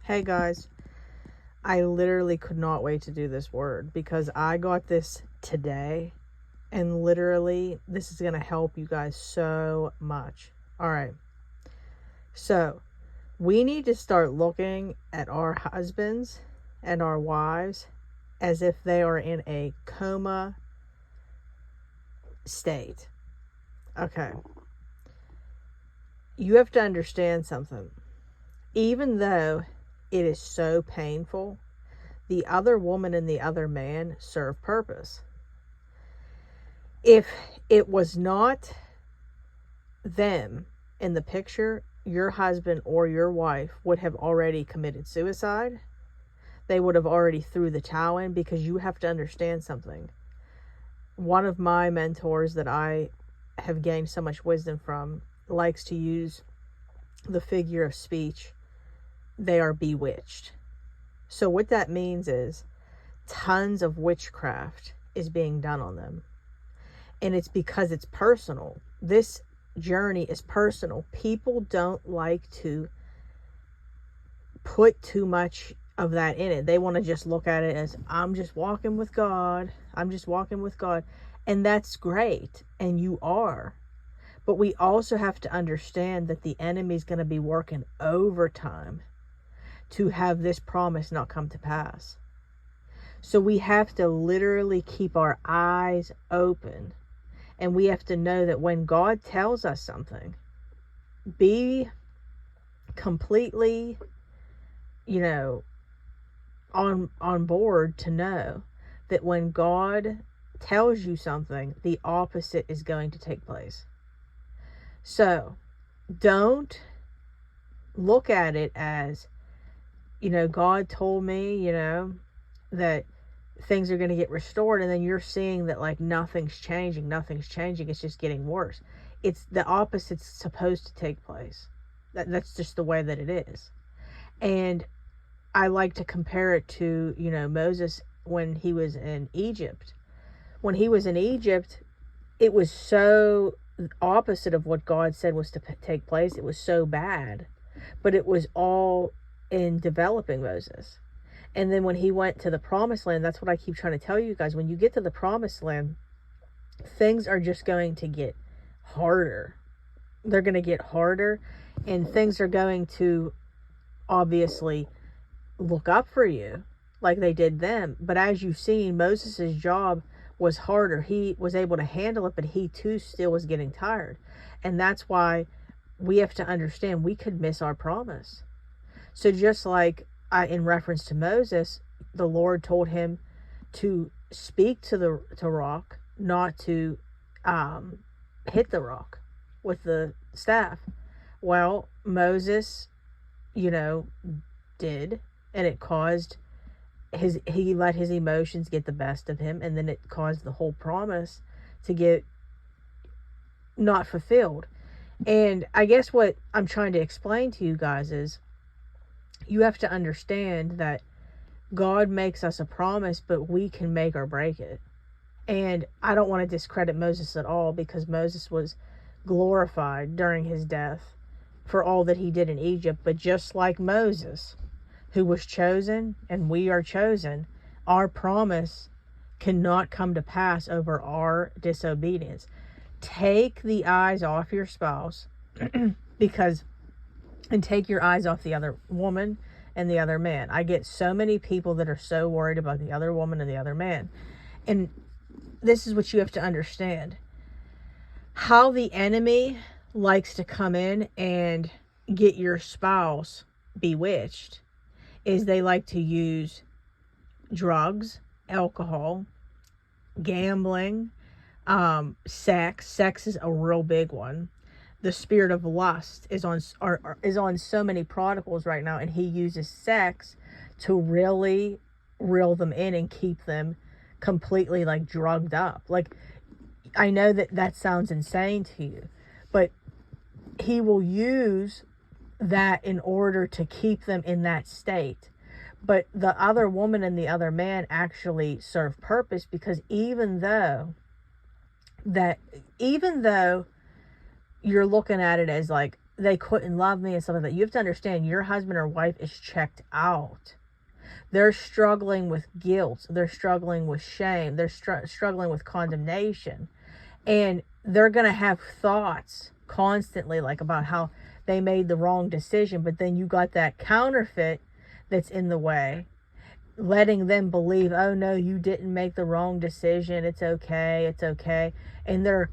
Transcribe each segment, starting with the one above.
Hey guys, I literally could not wait to do this word because I got this today and literally this is going to help you guys so much. All right. So, we need to start looking at our husbands and our wives as if they are in a coma state. Okay. You have to understand something. Even though it is so painful, the other woman and the other man serve purpose. If it was not them in the picture, your husband or your wife would have already committed suicide. They would have already threw the towel in, because you have to understand something. One of my mentors that I have gained so much wisdom from likes to use the figure of speech, they are bewitched. So what that means is tons of witchcraft is being done on them. And it's because it's personal. This journey is personal. People don't like to put too much of that in it. They want to just look at it as, I'm just walking with God. I'm just walking with God. And that's great. And you are. But we also have to understand that the enemy is going to be working overtime to have this promise not come to pass. So we have to literally keep our eyes open. And we have to know that when God tells us something, be completely, on board to know that when God tells you something, the opposite is going to take place. So don't look at it as, God told me, that things are going to get restored, and then you're seeing that like nothing's changing, it's just getting worse. It's the opposite's supposed to take place. That's just the way that it is. And I like to compare it to, Moses when he was in Egypt. When he was in Egypt, it was so opposite of what God said was to take place. It was so bad, but it was all in developing Moses. And then when he went to the promised land, that's what I keep trying to tell you guys. When you get to the promised land, things are just going to get harder. They're going to get harder, and things are going to obviously look up for you like they did them. But as you've seen, Moses' job was harder. He was able to handle it, but he too still was getting tired. And that's why we have to understand we could miss our promise. So just like in reference to Moses, the Lord told him to speak to the rock, not to hit the rock with the staff. Well, Moses, did, and it caused he let his emotions get the best of him, and then it caused the whole promise to get not fulfilled. And I guess what I'm trying to explain to you guys is, you have to understand that God makes us a promise, but we can make or break it. And I don't want to discredit Moses at all, because Moses was glorified during his death for all that he did in Egypt. But just like Moses, who was chosen, and we are chosen, our promise cannot come to pass over our disobedience. Take the eyes off your spouse and take your eyes off the other woman and the other man. I get so many people that are so worried about the other woman and the other man. And this is what you have to understand. How the enemy likes to come in and get your spouse bewitched is they like to use drugs, alcohol, gambling, sex. Sex is a real big one. The spirit of lust is on so many prodigals right now, and he uses sex to really reel them in and keep them completely like drugged up. Like, I know that sounds insane to you, but he will use that in order to keep them in that state. But the other woman and the other man actually serve purpose, because even though you're looking at it as like, they couldn't love me and stuff like that. You have to understand, your husband or wife is checked out. They're struggling with guilt. They're struggling with shame. They're struggling with condemnation. And they're going to have thoughts constantly, like, about how they made the wrong decision. But then you got that counterfeit that's in the way, letting them believe, oh no, you didn't make the wrong decision. It's okay. It's okay. And they're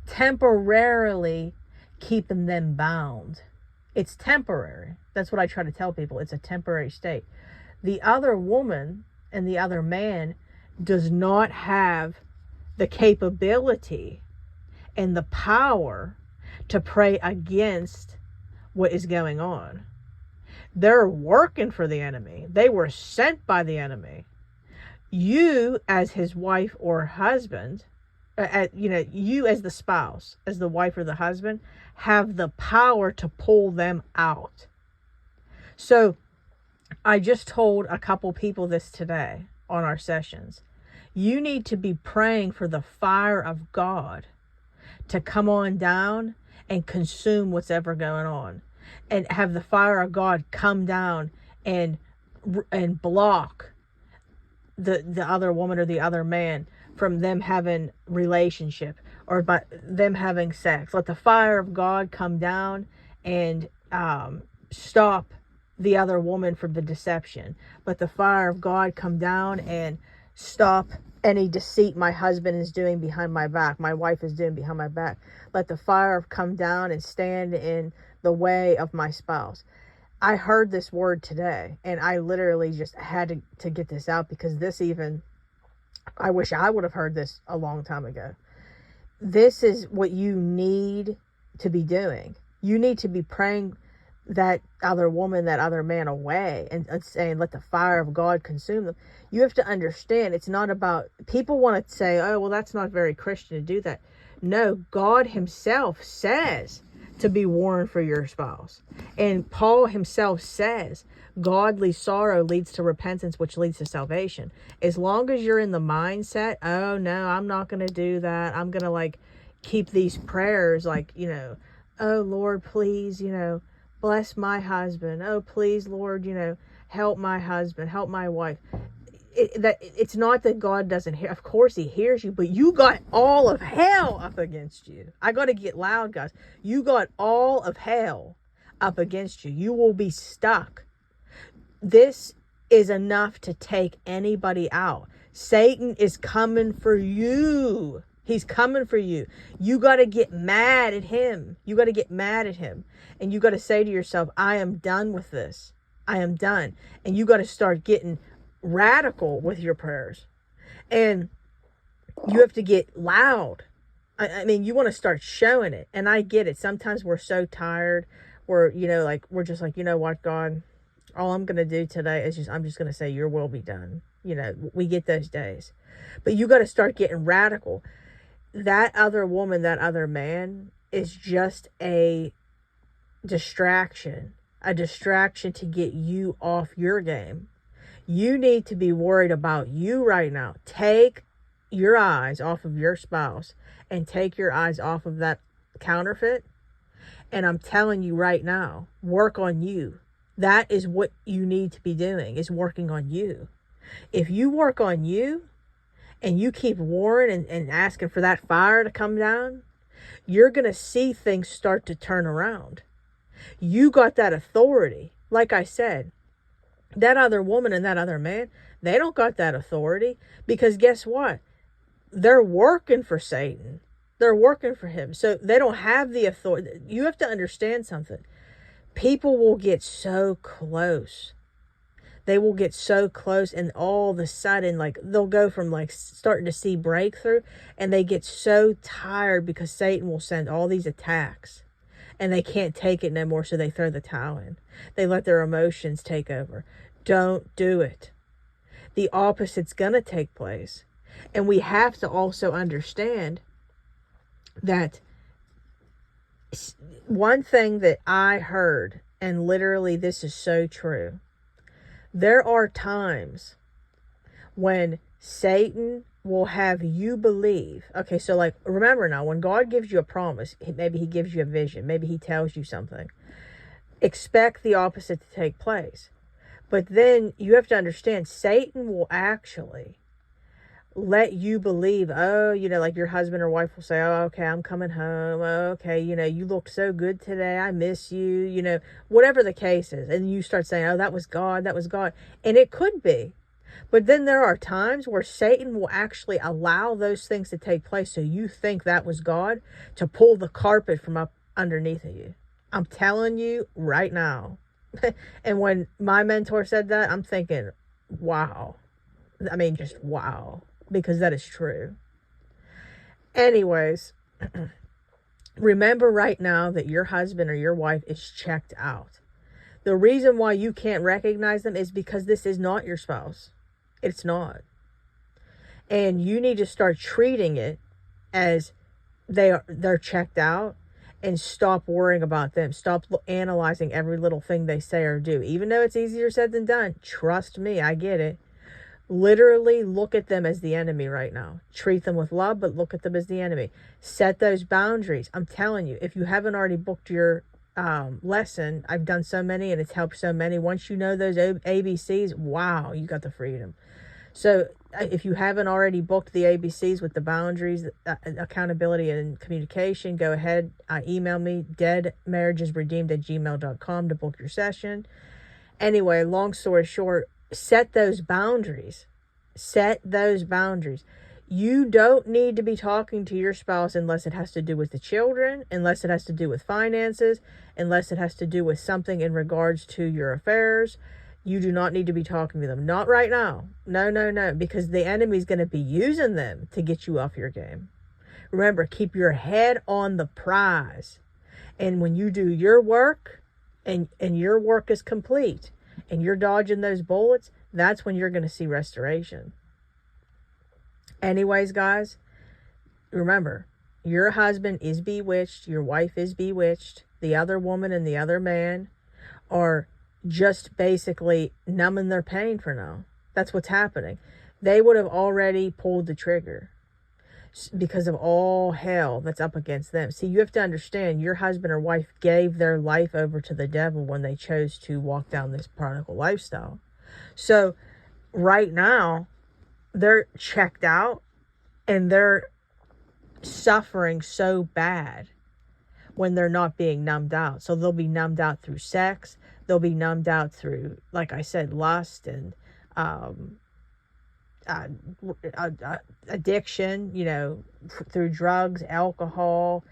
temporarily keeping them bound. It's temporary. That's what I try to tell people. It's a temporary state. The other woman and the other man does not have the capability and the power to pray against what is going on. They're working for the enemy. They were sent by the enemy. You, as his wife or husband, you as the spouse, as the wife or the husband, have the power to pull them out. So I just told a couple people this today on our sessions. You need to be praying for the fire of God to come on down and consume what's ever going on, and have the fire of God come down and block the other woman or the other man from them having relationship or by them having sex. Let the fire of God come down and stop the other woman from the deception. Let the fire of God come down and stop any deceit my husband is doing behind my back, my wife is doing behind my back. Let the fire come down and stand in the way of my spouse. I heard this word today, and I literally just had to get this out, because I wish I would have heard this a long time ago. This is what you need to be doing. You need to be praying that other woman, that other man away, and saying, let the fire of God consume them. You have to understand, it's not about, people want to say, oh, well, that's not very Christian to do that. No, God himself says to be warned for your spouse. And Paul himself says, godly sorrow leads to repentance, which leads to salvation. As long as you're in the mindset, oh no, I'm not going to do that. I'm going to keep these prayers, oh Lord, please, bless my husband. Oh, please, Lord, help my husband, help my wife. It's not that God doesn't hear. Of course he hears you, but you got all of hell up against you. I got to get loud, guys. You got all of hell up against you. You will be stuck. This is enough to take anybody out. Satan is coming for you. He's coming for you. You got to get mad at him. You got to get mad at him. And you got to say to yourself, I am done with this. I am done. And you got to start getting radical with your prayers. And you have to get loud. I mean, you want to start showing it. And I get it. Sometimes we're so tired. We're just like, you know what, God, all I'm going to do today is I'm just going to say your will be done. We get those days. But you got to start getting radical. That other woman, that other man is just a distraction to get you off your game. You need to be worried about you right now. Take your eyes off of your spouse and take your eyes off of that counterfeit. And I'm telling you right now, work on you. That is what you need to be doing, is working on you. If you work on you and you keep warring and asking for that fire to come down, you're going to see things start to turn around. You got that authority. Like I said, that other woman and that other man, they don't got that authority, because guess what? They're working for Satan. They're working for him. So they don't have the authority. You have to understand something. People will get so close. They will get so close, and all of a sudden, they'll go from starting to see breakthrough, and they get so tired because Satan will send all these attacks, and they can't take it no more, so they throw the towel in. They let their emotions take over. Don't do it. The opposite's going to take place. And we have to also understand that one thing that I heard, and literally this is so true, there are times when Satan will have you believe. Okay, so like, remember now, when God gives you a promise, maybe he gives you a vision, maybe he tells you something, expect the opposite to take place. But then you have to understand, Satan will actually let you believe, oh, like your husband or wife will say, oh, okay, I'm coming home. Oh, okay, you look so good today. I miss you, whatever the case is. And you start saying, oh, that was God. That was God. And it could be. But then there are times where Satan will actually allow those things to take place. So you think that was God to pull the carpet from up underneath of you. I'm telling you right now. And when my mentor said that, I'm thinking, wow. I mean, just wow. Because that is true. Anyways, remember right now that your husband or your wife is checked out. The reason why you can't recognize them is because this is not your spouse. It's not. And you need to start treating it as they're checked out, and stop worrying about them. Stop analyzing every little thing they say or do. Even though it's easier said than done. Trust me, I get it. Literally look at them as the enemy right now. Treat them with love, but look at them as the enemy. Set those boundaries. I'm telling you, if you haven't already booked your lesson, I've done so many and it's helped so many. Once you know those ABCs, wow, you got the freedom. So if you haven't already booked the ABCs with the boundaries, accountability, and communication, go ahead, email me, deadmarriagesredeemed@gmail.com to book your session. Anyway, long story short, set those boundaries. Set those boundaries. You don't need to be talking to your spouse unless it has to do with the children, unless it has to do with finances, unless it has to do with something in regards to your affairs. You do not need to be talking to them. Not right now. No, because the enemy's going to be using them to get you off your game. Remember, keep your head on the prize. And when you do your work and your work is complete and you're dodging those bullets, that's when you're going to see restoration. Anyways, guys, remember, your husband is bewitched. Your wife is bewitched. The other woman and the other man are just basically numbing their pain for now. That's what's happening. They would have already pulled the trigger because of all hell that's up against them. See, you have to understand, your husband or wife gave their life over to the devil when they chose to walk down this prodigal lifestyle. So right now, they're checked out and they're suffering so bad when they're not being numbed out. So they'll be numbed out through sex. They'll be numbed out through, like I said, lust and addiction, through drugs, alcohol.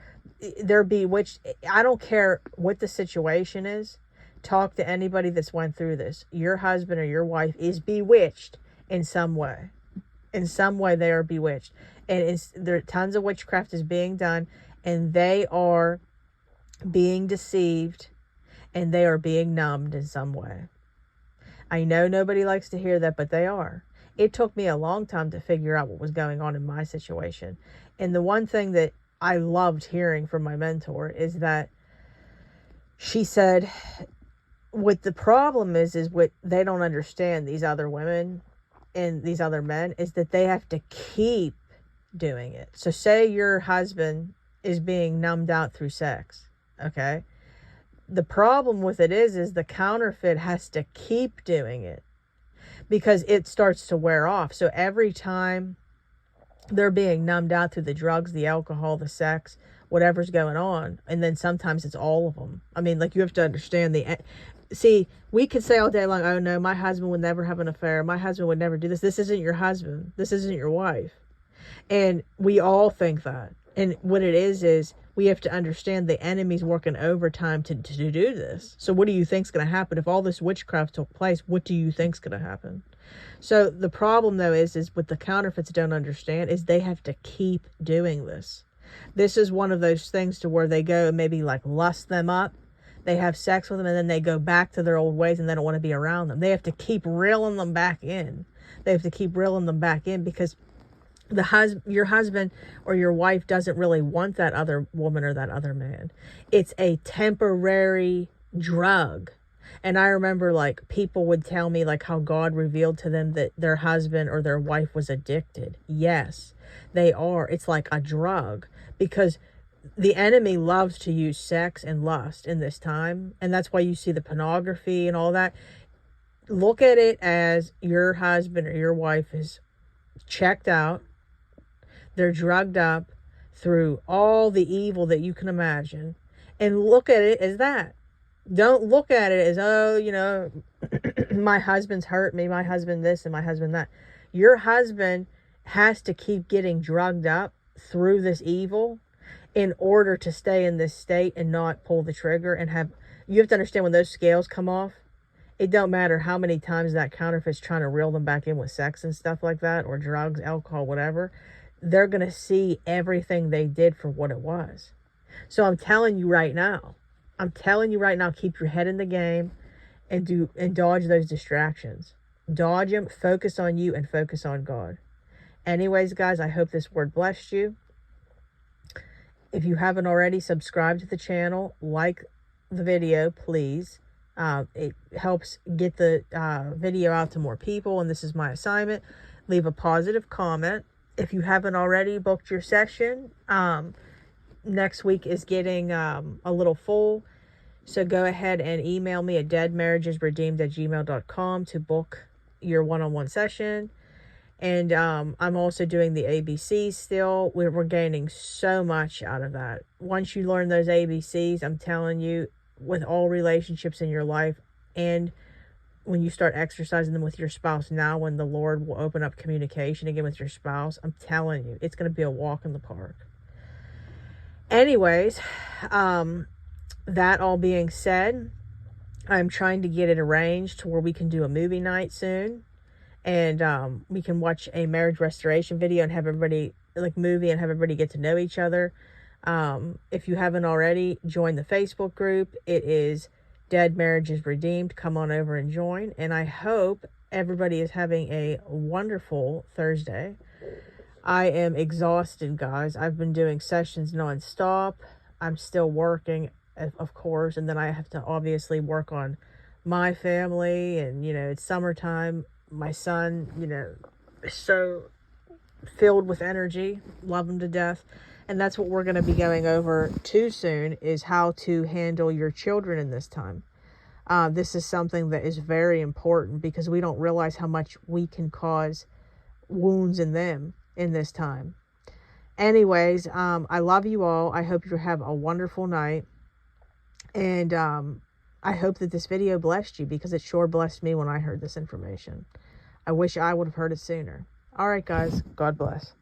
They're bewitched. I don't care what the situation is. Talk to anybody that's went through this. Your husband or your wife is bewitched in some way. In some way they are bewitched. And there tons of witchcraft is being done, and they are being deceived, and they are being numbed in some way. I know nobody likes to hear that, but they are. It took me a long time to figure out what was going on in my situation. And the one thing that I loved hearing from my mentor is that she said, what the problem is what they don't understand, these other women and these other men, is that they have to keep doing it. So say your husband is being numbed out through sex, okay? The problem with it is the counterfeit has to keep doing it because it starts to wear off. So every time they're being numbed out through the drugs, the alcohol, the sex, whatever's going on, and then sometimes it's all of them. I mean, like, you have to understand see, we could say all day long, oh no, my husband would never have an affair. My husband would never do this. This isn't your husband. This isn't your wife. And we all think that. And what it is we have to understand the enemy's working overtime to do this. So what do you think's going to happen? If all this witchcraft took place, what do you think's going to happen? So the problem, though, is what the counterfeits don't understand is they have to keep doing this. This is one of those things to where they go and maybe like lust them up. They have sex with them and then they go back to their old ways and they don't want to be around them. They have to keep reeling them back in. They have to keep reeling them back in because your husband or your wife doesn't really want that other woman or that other man. It's a temporary drug And I remember, like, people would tell me, like, how God revealed to them that their husband or their wife was addicted. Yes, they are. It's like a drug, because the enemy loves to use sex and lust in this time. And that's why you see the pornography and all that. Look at it as your husband or your wife is checked out. They're drugged up through all the evil that you can imagine. And look at it as that. Don't look at it as, oh, you know, my husband's hurt me, my husband this and my husband that. Your husband has to keep getting drugged up through this evil in order to stay in this state and not pull the trigger and have, you have to understand, when those scales come off, it don't matter how many times that counterfeit's trying to reel them back in with sex and stuff like that, or drugs, alcohol, whatever. They're going to see everything they did for what it was. So I'm telling you right now, keep your head in the game and dodge those distractions. Dodge them, focus on you, and focus on God. Anyways, guys, I hope this word blessed you. If you haven't already, subscribe to the channel, like the video, please. It helps get the video out to more people, and this is my assignment. Leave a positive comment. If you haven't already booked your session, next week is getting a little full, so go ahead and email me at deadmarriagesredeemed@gmail.com to book your one-on-one session. And I'm also doing the ABCs still. We're gaining so much out of that. Once you learn those ABCs, I'm telling you, with all relationships in your life, and when you start exercising them with your spouse now, when the Lord will open up communication again with your spouse, I'm telling you, it's going to be a walk in the park. Anyways, that all being said, I'm trying to get it arranged to where we can do a movie night soon. And we can watch a marriage restoration video and have everybody, like, movie, and have everybody get to know each other. If you haven't already, join the Facebook group. It is Dead Marriages Redeemed. Come on over and join. And I hope everybody is having a wonderful Thursday. I am exhausted, guys. I've been doing sessions nonstop. I'm still working, of course, and then I have to obviously work on my family, and, you know, it's summertime. My son, you know, is so filled with energy. Love him to death. And that's what we're going to be going over too soon, is how to handle your children in this time. This is something that is very important, because we don't realize how much we can cause wounds in them in this time. Anyways, I love you all. I hope you have a wonderful night. And I hope that this video blessed you, because it sure blessed me when I heard this information. I wish I would have heard it sooner. All right, guys. God bless.